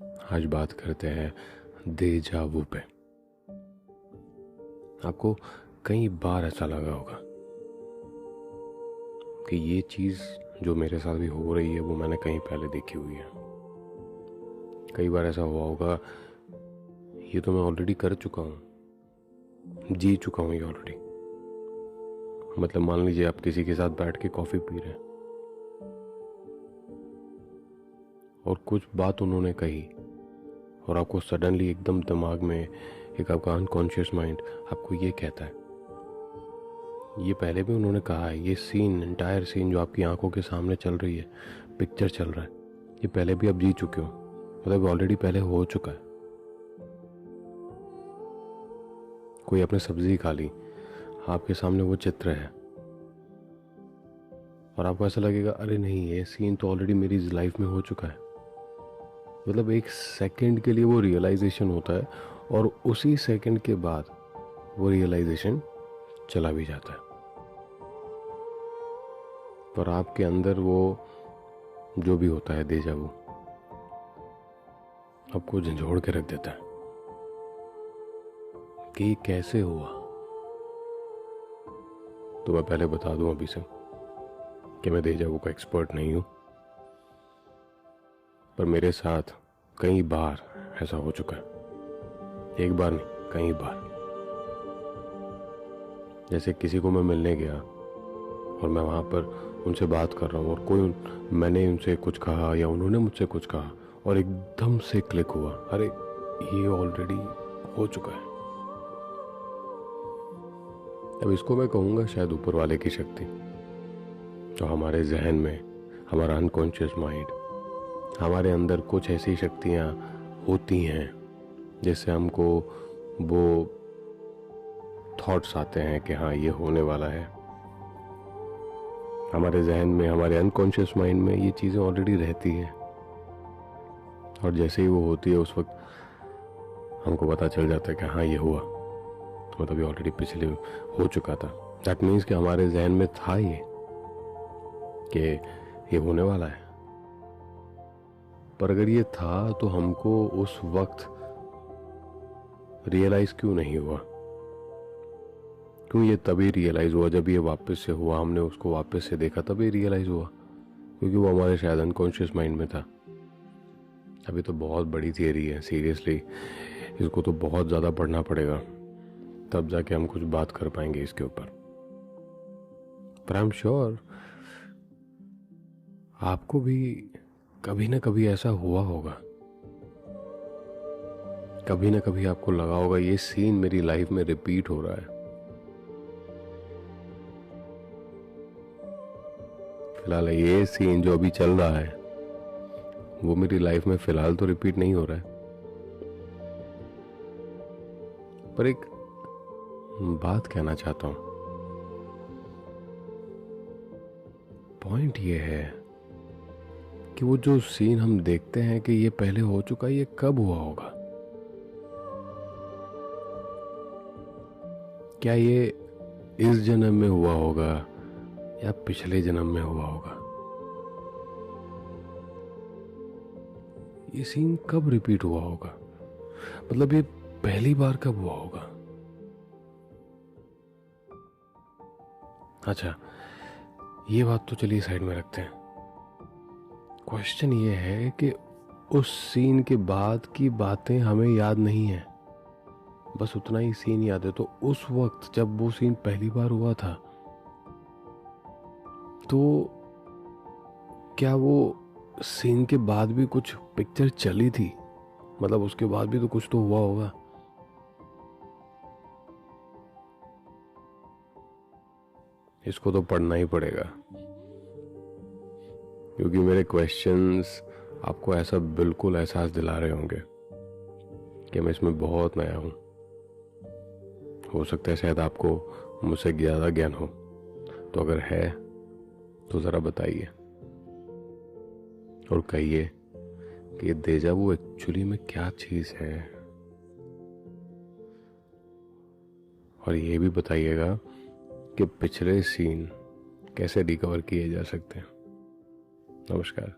आज बात करते हैं देजा वू पे। आपको कई बार ऐसा लगा होगा कि ये चीज़ जो मेरे साथ भी हो रही है वो मैंने कहीं पहले देखी हुई है। कई बार ऐसा हुआ होगा ये तो मैं ऑलरेडी कर चुका हूँ, जी चुका हूँ ये ऑलरेडी। मतलब मान लीजिए आप किसी के साथ बैठ के कॉफ़ी पी रहे हैं और कुछ बात उन्होंने कही और आपको सडनली एकदम दिमाग में एक आपका अनकॉन्शियस माइंड आपको ये कहता है ये पहले भी उन्होंने कहा है, ये सीन एंटायर सीन जो आपकी आंखों के सामने चल रही है, पिक्चर चल रहा है, ये पहले भी आप जी चुके हो, मतलब ऑलरेडी पहले हो चुका है। कोई आपने सब्जी खा ली, आपके सामने वो चित्र है और आपको ऐसा लगेगा अरे नहीं ये सीन तो ऑलरेडी मेरी लाइफ में हो चुका है। मतलब एक सेकंड के लिए वो रियलाइजेशन होता है और उसी सेकंड के बाद वो रियलाइजेशन चला भी जाता है और आपके अंदर वो जो भी होता है देजा वू आपको झंझोड़ के रख देता है कि ये कैसे हुआ। तो मैं पहले बता दूं अभी से कि मैं देजा वू का एक्सपर्ट नहीं हूं, पर मेरे साथ कई बार ऐसा हो चुका है। एक बार नहीं, कई बार। जैसे किसी को मैं मिलने गया और मैं वहाँ पर उनसे बात कर रहा हूँ और मैंने उनसे कुछ कहा या उन्होंने मुझसे कुछ कहा और एकदम से क्लिक हुआ, अरे ये ऑलरेडी हो चुका है। अब इसको मैं कहूँगा शायद ऊपर वाले की शक्ति, जो हमारे जहन में, हमारा अनकॉन्शियस माइंड, हमारे अंदर कुछ ऐसी शक्तियाँ होती हैं जिससे हमको वो थॉट्स आते हैं कि हाँ ये होने वाला है। हमारे जहन में, हमारे अनकॉन्शियस माइंड में ये चीज़ें ऑलरेडी रहती हैं और जैसे ही वो होती है उस वक्त हमको पता चल जाता है कि हाँ ये हुआ, मतलब ये ऑलरेडी पिछले हो चुका था। दैट मीन्स कि हमारे जहन में था ये कि ये होने वाला है। पर अगर ये था तो हमको उस वक्त रियलाइज क्यों नहीं हुआ? क्यों ये तभी रियलाइज हुआ जब ये वापस से हुआ, हमने उसको वापस से देखा तभी रियलाइज हुआ? क्योंकि वो हमारे शायद अनकॉन्शियस माइंड में था। अभी तो बहुत बड़ी थियरी है, सीरियसली इसको तो बहुत ज़्यादा पढ़ना पड़ेगा, तब जाके हम कुछ बात कर पाएंगे इसके ऊपर। पर आई एम श्योर आपको भी कभी ना कभी ऐसा हुआ होगा, कभी ना कभी आपको लगा होगा ये सीन मेरी लाइफ में रिपीट हो रहा है। फिलहाल ये सीन जो अभी चल रहा है वो मेरी लाइफ में फिलहाल तो रिपीट नहीं हो रहा है, पर एक बात कहना चाहता हूं। पॉइंट ये है कि वो जो सीन हम देखते हैं कि ये पहले हो चुका है, ये कब हुआ होगा? क्या ये इस जन्म में हुआ होगा या पिछले जन्म में हुआ होगा? ये सीन कब रिपीट हुआ होगा? मतलब ये पहली बार कब हुआ होगा? अच्छा, ये बात तो चलिए साइड में रखते हैं। क्वेश्चन ये है कि उस सीन के बाद की बातें हमें याद नहीं है, बस उतना ही सीन याद है। तो उस वक्त जब वो सीन पहली बार हुआ था तो क्या वो सीन के बाद भी कुछ पिक्चर चली थी? मतलब उसके बाद भी तो कुछ तो हुआ होगा। इसको तो पढ़ना ही पड़ेगा, क्योंकि मेरे क्वेश्चंस आपको ऐसा बिल्कुल एहसास दिला रहे होंगे कि मैं इसमें बहुत नया हूं। हो सकता है शायद आपको मुझसे ज़्यादा ज्ञान हो, तो अगर है तो ज़रा बताइए और कहिए कि ये देजा वू एक्चुअली में क्या चीज़ है, और ये भी बताइएगा कि पिछले सीन कैसे रिकवर किए जा सकते हैं। नमस्कार।